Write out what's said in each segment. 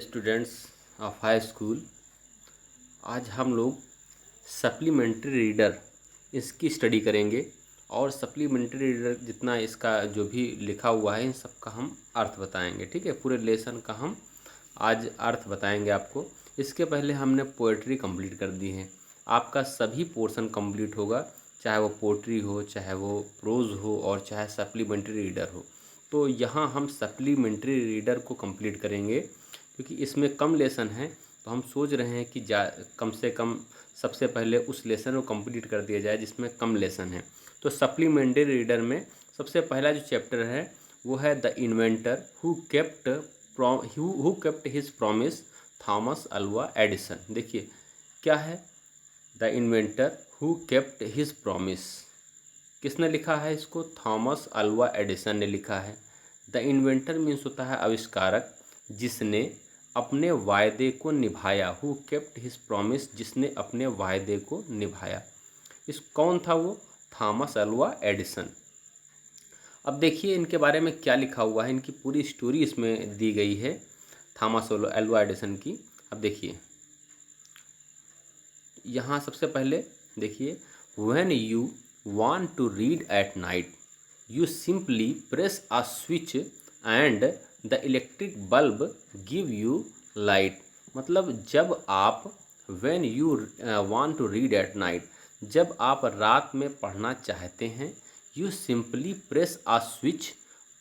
Students of high school, आज हम लोग सप्लीमेंट्री रीडर इसकी स्टडी करेंगे। और सप्लीमेंट्री रीडर जितना इसका जो भी लिखा हुआ है इन सब का हम अर्थ बताएंगे। ठीक है, पूरे लेसन का हम आज अर्थ बताएंगे आपको। इसके पहले हमने पोएट्री कंप्लीट कर दी है। आपका सभी पोर्शन कंप्लीट होगा, चाहे वो पोएट्री हो, चाहे वो प्रोज हो और चाहे सप्लीमेंट्री रीडर हो। तो यहाँ हम सप्लीमेंट्री रीडर को कंप्लीट करेंगे क्योंकि इसमें कम लेसन है। तो हम सोच रहे हैं कि कम से कम सबसे पहले उस लेसन को कंप्लीट कर दिया जाए जिसमें कम लेसन है। तो सप्लीमेंट्री रीडर में सबसे पहला जो चैप्टर है वो है the inventor who kept his promise, Thomas Alva Edison. देखिए क्या है, the inventor who kept his promise. किसने लिखा है इसको? थॉमस अल्वा एडिसन ने लिखा है। द इन्वेंटर मीन्स होता है आविष्कारक, जिसने अपने वायदे को निभाया। हु केप्ट हिज प्रॉमिस, जिसने अपने वायदे को निभाया। इस कौन था वो? Thomas Alva Edison. अब देखिए इनके बारे में क्या लिखा हुआ है, इनकी पूरी स्टोरी इसमें दी गई है थॉमस अल्वा एडिसन की। अब देखिए यहाँ सबसे पहले देखिए, when you want to read at night, you simply press a switch and the electric bulb give you light। मतलब जब आप when you want to read at night, जब आप रात में पढ़ना चाहते हैं, you simply press a switch,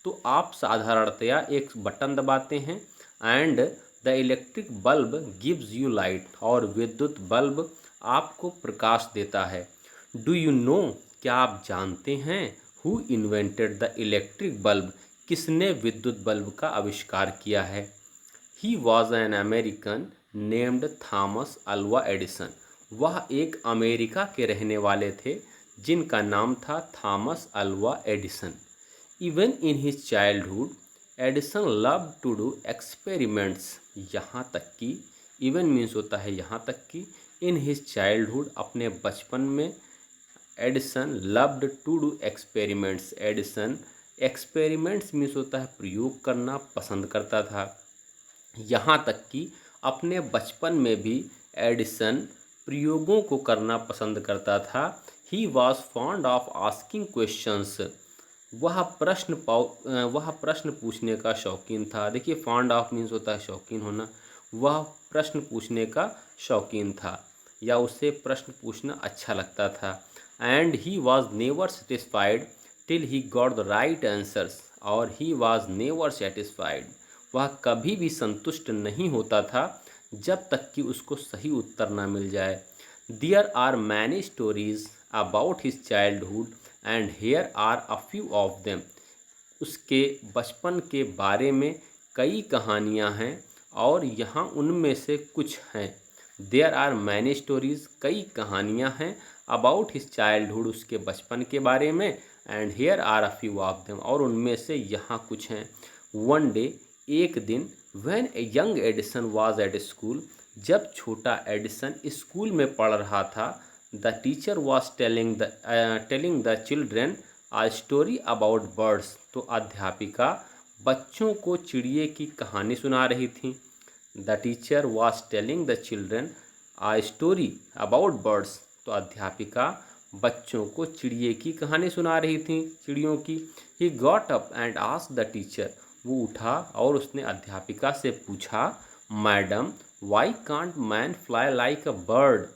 तो आप साधारणतया एक बटन दबाते हैं, and the electric bulb gives you light, और विद्युत बल्ब आपको प्रकाश देता है। Do you know, क्या आप जानते हैं? Who invented the electric bulb, किसने विद्युत बल्ब का आविष्कार किया है? He was an American named Thomas Alva Edison. वह एक अमेरिका के रहने वाले थे जिनका नाम था Thomas Alva Edison. Even in his childhood Edison love to do experiments. यहाँ तक कि, इवन मीन्स होता है यहाँ तक कि, इन हिज चाइल्डहुड, अपने बचपन में, Edison loved to do experiments. Edison experiments means होता है प्रयोग करना पसंद करता था। यहाँ तक कि अपने बचपन में भी एडिसन प्रयोगों को करना पसंद करता था। He was fond of asking questions. वह प्रश्न पूछने का शौकीन था। देखिए फॉन्ड ऑफ मीन्स होता है शौकीन होना। वह प्रश्न पूछने का शौकीन था या उसे प्रश्न पूछना अच्छा लगता था। And he was never satisfied till he got the right answers. और ही वॉज नेवर सेटिस्फाइड, वह कभी भी संतुष्ट नहीं होता था जब तक कि उसको सही उत्तर ना मिल जाए। There are many stories about his childhood and here are a few of them. उसके बचपन के बारे में कई कहानियाँ हैं और यहाँ उनमें से कुछ हैं। देयर आर मैनी स्टोरीज, कई कहानियाँ हैं, अबाउट हिज चाइल्डहुड, उसके बचपन के बारे में, and here are a few of them, और उनमें से यहाँ कुछ हैं। वन डे, एक दिन, when a young Edison was at school, जब छोटा एडिसन स्कूल में पढ़ रहा था, the teacher was telling the children a story about birds. तो अध्यापिका बच्चों को चिड़िए की कहानी सुना रही थी। The teacher was telling the children a story about birds. तो अध्यापिका बच्चों को चिड़िए की कहानी सुना रही थी, चिड़ियों की। He got up and asked the teacher, वो उठा और उसने अध्यापिका से पूछा, madam why can't man fly like a bird.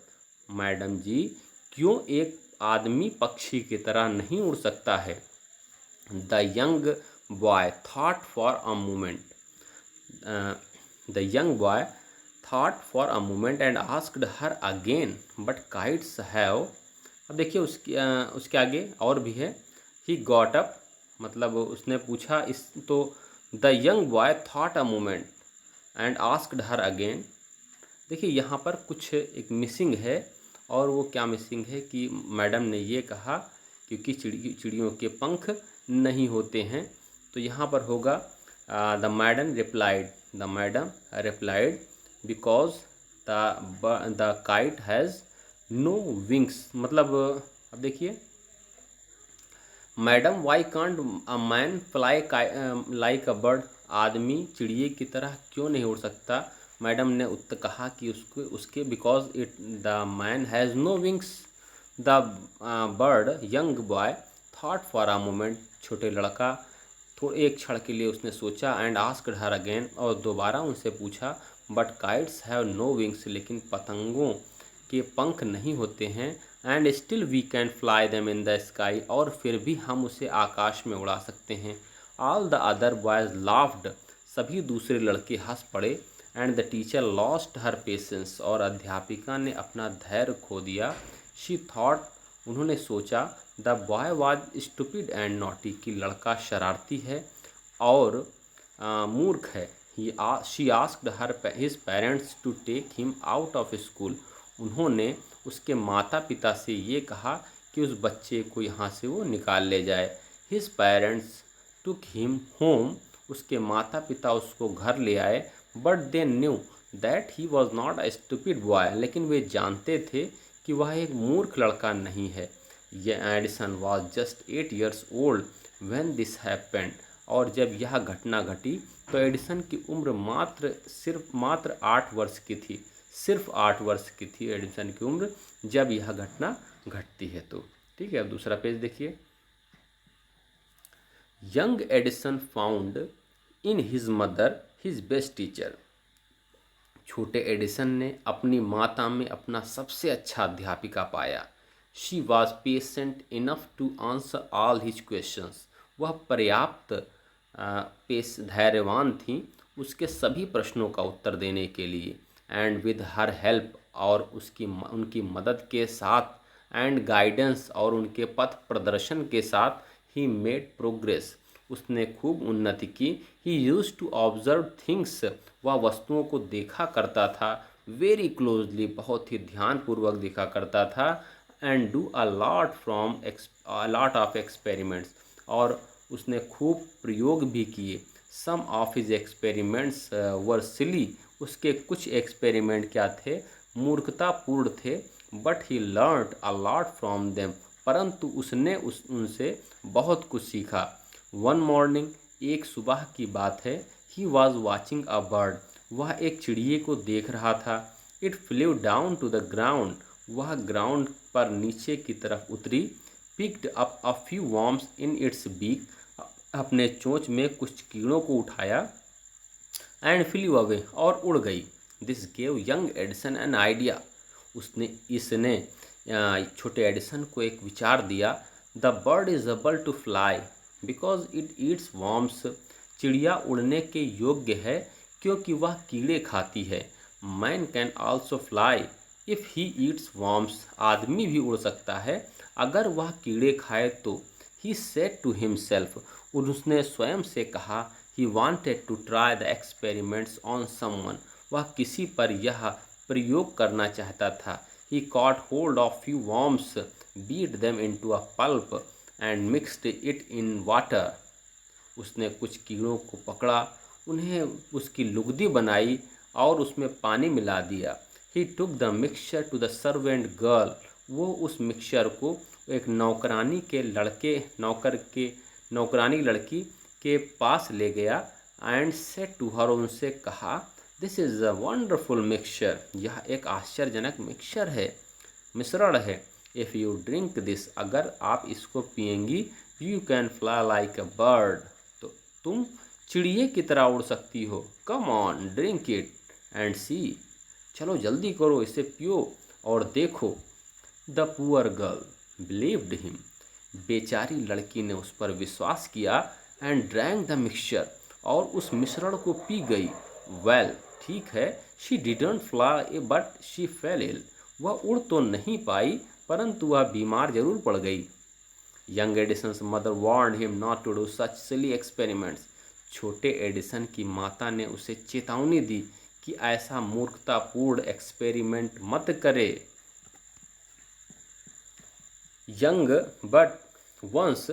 Madam ji, क्यों एक आदमी पक्षी की तरह नहीं उड़ सकता है? The young boy thought for a moment. The young boy thought for a moment and asked her again, but kites have। अब देखिए उसके आगे और भी है। he got up, मतलब उसने पूछा इस, तो the young boy thought a moment and asked her again। देखिए यहाँ पर कुछ एक मिसिंग है, और वो क्या मिसिंग है कि मैडम ने ये कहा क्योंकि चिड़ियों के पंख नहीं होते हैं। तो यहाँ पर होगा the madam replied because the kite has no wings. मतलब अब देखिए, madam why can't a man fly like a bird. आदमी चिड़िए की तरह क्यों नहीं उड़ सकता? मैडम ने उत्तर कहा कि उसके because it the man has no wings. The bird young boy thought for a moment. छोटे लड़का तो एक क्षण के लिए उसने सोचा एंड आस्क्ड हर अगेन, और दोबारा उनसे पूछा, but kites have no wings, लेकिन पतंगों के पंख नहीं होते हैं, and still we can fly them in the sky, और फिर भी हम उसे आकाश में उड़ा सकते हैं। All the other boys laughed. सभी दूसरे लड़के हंस पड़े। And the teacher lost her patience. और अध्यापिका ने अपना धैर्य खो दिया। She thought. उन्होंने सोचा, the boy was stupid and naughty, कि लड़का शरारती है और मूर्ख है। She asked her his parents to take him out of school. उन्होंने उसके माता पिता से ये कहा कि उस बच्चे को यहाँ से वो निकाल ले जाए। His parents took him home. उसके माता पिता उसको घर ले आए। But they knew that he was not a stupid boy, लेकिन वे जानते थे कि वह एक मूर्ख लड़का नहीं है। यह Edison was just 8 years old when this happened. और जब यह घटना घटी तो एडिसन की उम्र मात्र 8 वर्ष की थी। सिर्फ 8 वर्ष की थी एडिसन की उम्र जब यह घटना घटती है। तो ठीक है, अब दूसरा पेज देखिए। Young Edison found in his mother his best teacher. छोटे एडिसन ने अपनी माता में अपना सबसे अच्छा अध्यापिका पाया। She was patient enough to answer all his questions. वह पर्याप्त धैर्यवान थी उसके सभी प्रश्नों का उत्तर देने के लिए। एंड विद हर हेल्प, और उनकी मदद के साथ, एंड गाइडेंस, और उनके पथ प्रदर्शन के साथ, ही मेड प्रोग्रेस। उसने खूब उन्नति की। ही यूज टू ऑब्जर्व थिंग्स। वह वस्तुओं को देखा करता था। वेरी क्लोजली, बहुत ही ध्यानपूर्वक देखा करता था। And do a lot of experiments, और उसने खूब प्रयोग भी किए। सम ऑफ हिज एक्सपेरिमेंट्स वर सिली। उसके कुछ एक्सपेरिमेंट क्या थे? मूर्खतापूर्ण थे। But he learned a lot from them. परंतु उसने उनसे बहुत कुछ सीखा। वन मॉर्निंग, एक सुबह की बात है, he was watching a bird. वह एक चिड़िए को देख रहा था। It flew down to the ground. वह ग्राउंड पर नीचे की तरफ उतरी। Picked up a few worms in its beak. अपने चोंच में कुछ कीड़ों को उठाया। एंड फ्लीव अवे, और उड़ गई। This gave young Edison an idea. इसने छोटे एडिसन को एक विचार दिया। The bird is able to fly because it eats worms. चिड़िया उड़ने के योग्य है क्योंकि वह कीड़े खाती है। Man can also fly if he eats worms. आदमी भी उड़ सकता है अगर वह कीड़े खाए तो। He said to himself. उसने स्वयं से कहा। He wanted to try the experiments on someone. वह किसी पर यह प्रयोग करना चाहता था। He caught hold of few worms, beat them into a pulp, and mixed it in water. उसने कुछ कीड़ों को पकड़ा, उन्हें उसकी लुगदी बनाई और उसमें पानी मिला दिया। He took the mixture to the servant girl. वो उस मिक्सचर को एक नौकरानी लड़की के पास ले गया। एंड सेड टू हर, उनसे कहा, this is a wonderful mixture. यह एक आश्चर्यजनक मिश्रण है। इफ़ यू ड्रिंक दिस, अगर आप इसको पिएंगी, you can fly like a bird, तो तुम चिड़िए की तरह उड़ सकती हो। Come on, drink it and see. चलो जल्दी करो, इसे पियो और देखो। The poor girl believed him. बेचारी लड़की ने उस पर विश्वास किया। एंड ड्रैंक द मिक्सचर, और उस मिश्रण को पी गई। वेल, ठीक है, she didn't fly but she fell ill. वह उड़ तो नहीं पाई परंतु वह बीमार जरूर पड़ गई। Young Edison's mother warned him not to do such silly experiments. छोटे एडिसन की माता ने उसे चेतावनी दी कि ऐसा मूर्खतापूर्ण एक्सपेरिमेंट मत करे। यंग बट वंस,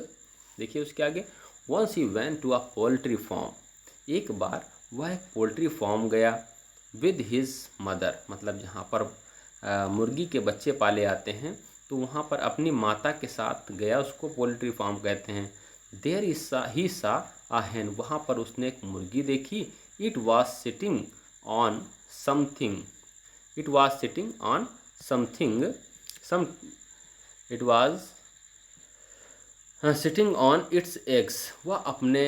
देखिए उसके आगे, once he went to a poultry farm. एक बार वह एक पोल्ट्री फार्म गया विद हिज मदर, मतलब जहाँ पर मुर्गी के बच्चे पाले आते हैं, तो वहाँ पर अपनी माता के साथ गया। उसको पोल्ट्री फार्म कहते हैं। देयर ही सा a hen, वहाँ पर उसने एक मुर्गी देखी. It was sitting on something. It was sitting on something. Some. It was sitting on it's eggs, वह अपने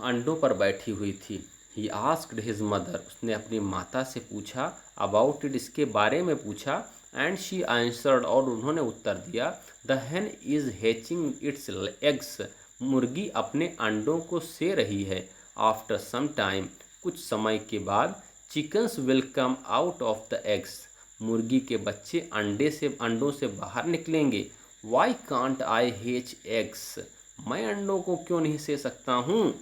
अंडों पर बैठी हुई थी. ही आस्क्ड हिज मदर, उसने अपनी माता से पूछा. अबाउट इट, इसके बारे में पूछा. एंड शी आंसर्ड, और उन्होंने उत्तर दिया. The hen is hatching it's eggs, मुर्गी अपने अंडों को से रही है. आफ्टर सम टाइम, कुछ समय के बाद. Chickens will come out of the eggs, मुर्गी के बच्चे अंडों से बाहर निकलेंगे. Why can't I hatch eggs, मैं अंडों को क्यों नहीं से सकता हूँ.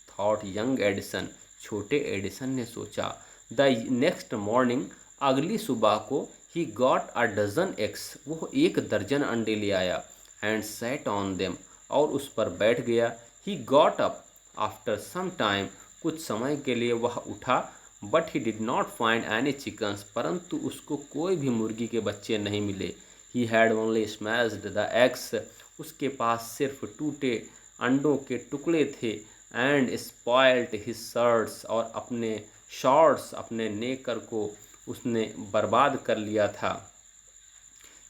थॉट यंग एडिसन, छोटे एडिसन ने सोचा. द नेक्स्ट मॉर्निंग, अगली सुबह को. He got a dozen eggs, वो 1 दर्जन अंडे ले आया. एंड सेट ऑन देम, और उस पर बैठ गया. He got up after some time, कुछ समय के लिए वह उठा. But he did not find any chickens, परंतु उसको कोई भी मुर्गी के बच्चे नहीं मिले. He had only smashed the eggs, उसके पास सिर्फ टूटे अंडों के टुकड़े थे. एंड स्पॉइल्ड हिज शर्ट्स, और अपने शॉर्ट्स, अपने नेकर को उसने बर्बाद कर लिया था.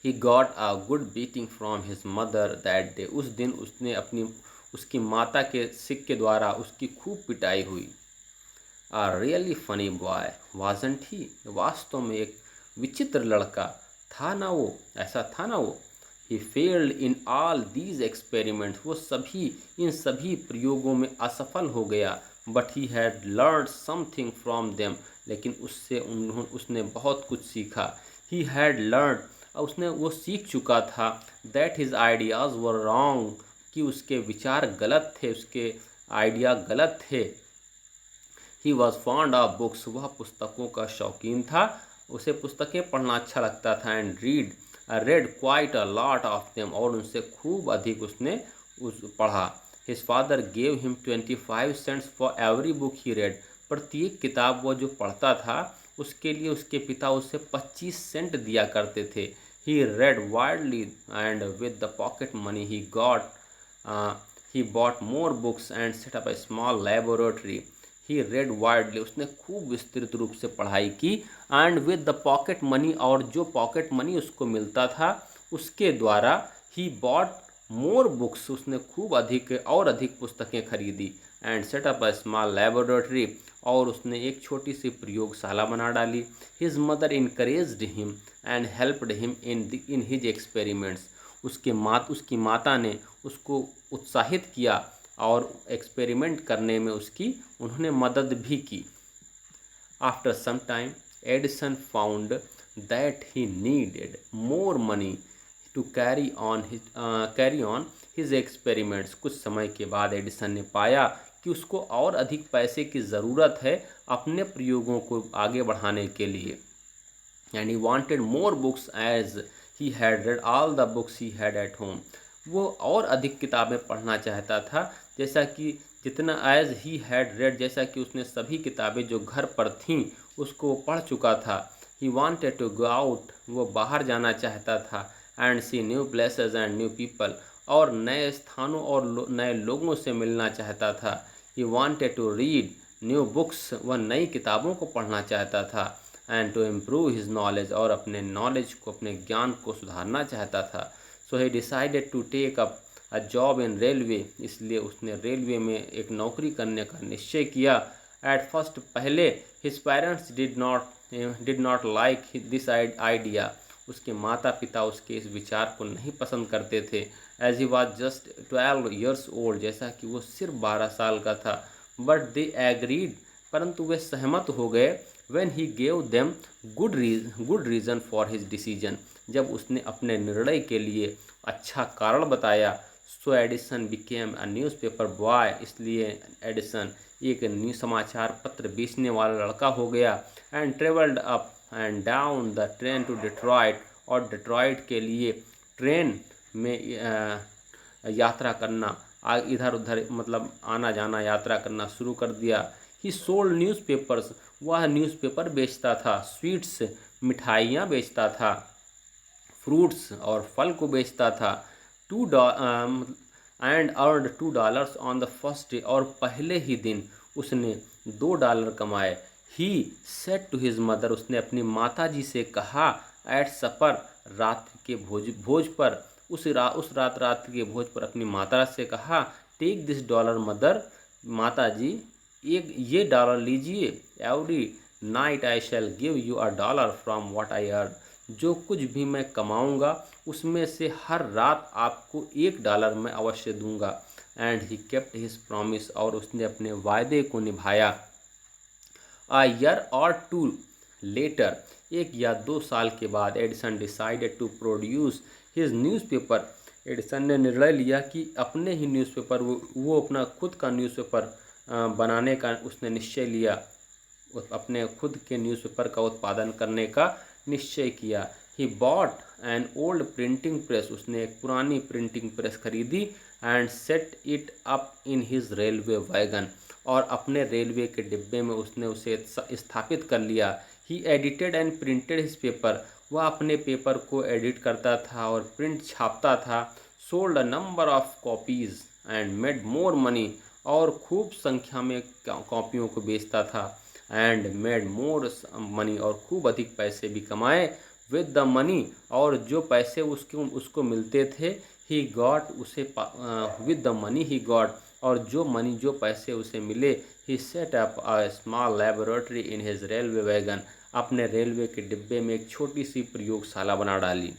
ही got a good beating from his mother that day, उस दिन उसकी माता के सिक के द्वारा उसकी खूब पिटाई हुई. आ रियली फनी बॉय वाजंट ही, वास्तव में एक विचित्र लड़का था ना वो, ऐसा था ना वो. He failed in all these experiments, वो इन सभी प्रयोगों में असफल हो गया. But he had learn something from them, लेकिन उसने बहुत कुछ सीखा. ही हैड लर्न, उसने वो सीख चुका था. That his ideas were wrong, कि उसके विचार गलत थे, उसके आइडिया गलत थे. He was fond of books, वह पुस्तकों का शौकीन था, उसे पुस्तकें पढ़ना अच्छा लगता था. And red quite a lot of them, और उनसे खूब अधिक उसने पढ़ा. His father gave him 25 cents for every book he red, प्रत्येक किताब वह जो पढ़ता था उसके लिए उसके पिता उसे 25 सेंट दिया करते थे. He read widely, and with the pocket money he bought more books and set up a small laboratory. He read widely, उसने खूब विस्तृत रूप से पढ़ाई की. And with the pocket money, और जो पॉकेट मनी उसको मिलता था उसके द्वारा. ही बॉट मोर बुक्स, उसने खूब अधिक पुस्तकें खरीदी. And set up a small laboratory, और उसने एक छोटी सी प्रयोगशाला बना डाली. His mother encouraged him and helped him in his experiments, उसकी माता ने उसको उत्साहित किया और एक्सपेरिमेंट करने में उन्होंने मदद भी की. After some time, Edison found that he needed more money to carry on his experiments. कुछ समय के बाद एडिसन ने पाया कि उसको और अधिक पैसे की ज़रूरत है अपने प्रयोगों को आगे बढ़ाने के लिए. And he wanted more books as he had read all the books he had at home. वो और अधिक किताबें पढ़ना चाहता था, जैसा कि जितना एज ही हैड रेड, जैसा कि उसने सभी किताबें जो घर पर थीं उसको पढ़ चुका था. He wanted to go out, वो बाहर जाना चाहता था. And see new places and new people, और नए स्थानों और नए लोगों से मिलना चाहता था. He wanted to read new books, वह नई किताबों को पढ़ना चाहता था. And to improve his knowledge, और अपने नॉलेज को, अपने ज्ञान को सुधारना चाहता था. So he decided to take up a job in railway, इसलिए उसने रेलवे में एक नौकरी करने का निश्चय किया. एट फर्स्ट, पहले his parents did not like this idea, उसके माता पिता उसके इस विचार को नहीं पसंद करते थे. As he was just 12 years old, जैसा कि वो सिर्फ 12 साल का था. बट दे एग्रीड, परंतु वे सहमत हो गए. When he gave them good reason for his decision, जब उसने अपने निर्णय के लिए अच्छा कारण बताया. So Edison became a newspaper boy, इसलिए एडिसन एक समाचार पत्र बेचने वाला लड़का हो गया. And travelled up and down the train to Detroit, और डिट्रॉइट के लिए ट्रेन में यात्रा करना, इधर उधर मतलब आना जाना यात्रा करना शुरू कर दिया. ही सोल्ड न्यूज़पेपर्स, वह न्यूज़पेपर बेचता था. स्वीट्स, मिठाइयाँ बेचता था. फ्रूट्स, और फल को बेचता था. And earned $2 on the first day, और पहले ही दिन उसने $2 कमाए। He said to his mother, उसने अपनी माता जी से कहा, एट सपर, रात्रि के भोज पर, उस रात रात्रि के भोज पर अपनी माता से कहा, टेक दिस डॉलर मदर, माता जी ये डॉलर लीजिए, every night I shell give you $1 from what I earn, जो कुछ भी मैं कमाऊंगा उसमें से हर रात आपको $1 मैं अवश्य दूंगा। And he kept his promise, और उसने अपने वायदे को निभाया। A year or two later, 1 या 2 साल के बाद, Edison decided to produce his newspaper, एडिसन ने निर्णय लिया कि अपने ही न्यूज़पेपर, वो अपना खुद का न्यूज़पेपर बनाने का उसने निश्चय लिया, अपने खुद के न्यूज़पेपर का उत्पादन करने का निश्चय किया। He bought an old printing press, उसने एक पुरानी प्रिंटिंग प्रेस खरीदी। And set it up in his railway wagon, और अपने रेलवे के डिब्बे में उसने उसे स्थापित कर लिया। He edited and printed his paper, वह अपने पेपर को एडिट करता था और प्रिंट छापता था। Sold a number of copies and made more money, और खूब संख्या में कॉपियों को बेचता था। एंड मेड मोर मनी, और खूब अधिक पैसे भी कमाए। विद द मनी, और जो पैसे उसको मिलते थे, ही गॉट, उसे with the money he got, और जो पैसे उसे मिले, he set up a small laboratory in his railway wagon, अपने रेलवे के डिब्बे में एक छोटी सी प्रयोगशाला बना डाली।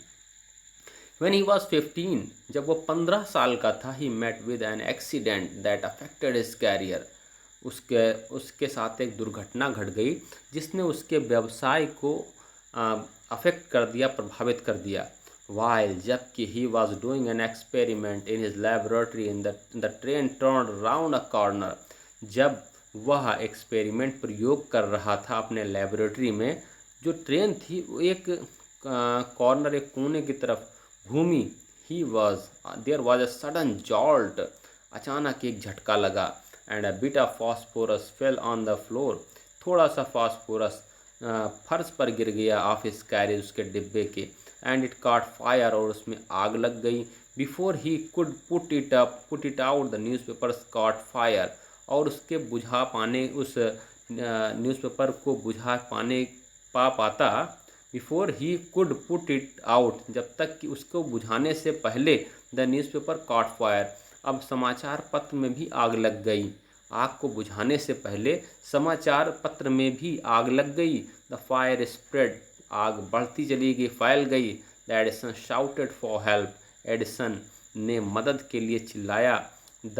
When he was 15, जब वो 15 साल का था, he met with an accident that affected his career, उसके साथ एक दुर्घटना घट गई जिसने उसके व्यवसाय को अफेक्ट कर दिया, प्रभावित कर दिया। While जबकि he was doing an experiment in his laboratory in the train turned round a corner, जब वह एक्सपेरिमेंट प्रयोग कर रहा था अपने लेबोरेटरी में, जो ट्रेन थी वो एक कॉर्नर, एक कोने की तरफ घूमी। There was a sudden jolt, अचानक एक झटका लगा। And a bit of phosphorus fell on the floor, थोड़ा सा फॉस्फोरस फर्श पर गिर गया, ऑफ हिज कैरेज, उसके डिब्बे के। एंड इट कॉट फायर, और उसमें आग लग गई। Before he could put it out, the newspapers cot fire, और उसके बुझा पाने, उस न्यूज़पेपर को बुझा पाने पाता, before he could put it out, जब तक कि उसको बुझाने से पहले, द न्यूज़पेपर कॉट फायर, अब समाचार पत्र में भी आग लग गई। आग को बुझाने से पहले समाचार पत्र में भी आग लग गई। द फायर स्प्रेड, आग बढ़ती चली गई, फैल गई। The Edison shouted for help, Edison ने मदद के लिए चिल्लाया। The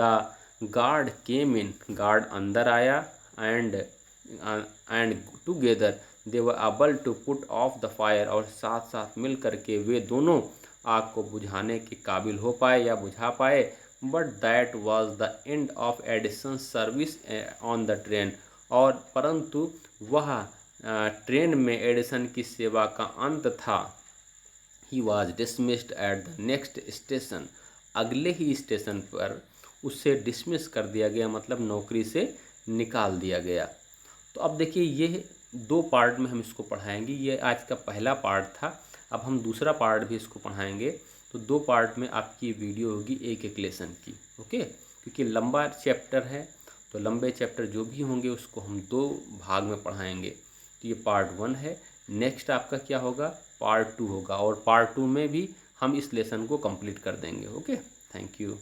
guard came in, guard अंदर आया। And together they were able to put off the fire, और साथ साथ मिल करके वे दोनों आग को बुझाने के काबिल हो पाए या बुझा पाए। But that was the end of Edison service on the train, और परंतु वह ट्रेन में एडिसन की सेवा का अंत था। He was dismissed at the next station, अगले ही स्टेशन पर उसे डिसमिस कर दिया गया, मतलब नौकरी से निकाल दिया गया। तो अब देखिए, ये 2 पार्ट में हम इसको पढ़ाएंगे। ये आज का पहला पार्ट था, अब हम दूसरा पार्ट भी इसको पढ़ाएंगे। तो 2 पार्ट में आपकी वीडियो होगी एक एक लेसन की, ओके, क्योंकि लंबा चैप्टर है, तो लंबे चैप्टर जो भी होंगे उसको हम 2 भाग में पढ़ाएंगे। तो ये पार्ट 1 है। नेक्स्ट आपका क्या होगा, पार्ट 2 होगा, और पार्ट 2 में भी हम इस लेसन को कंप्लीट कर देंगे। Okay, thank you.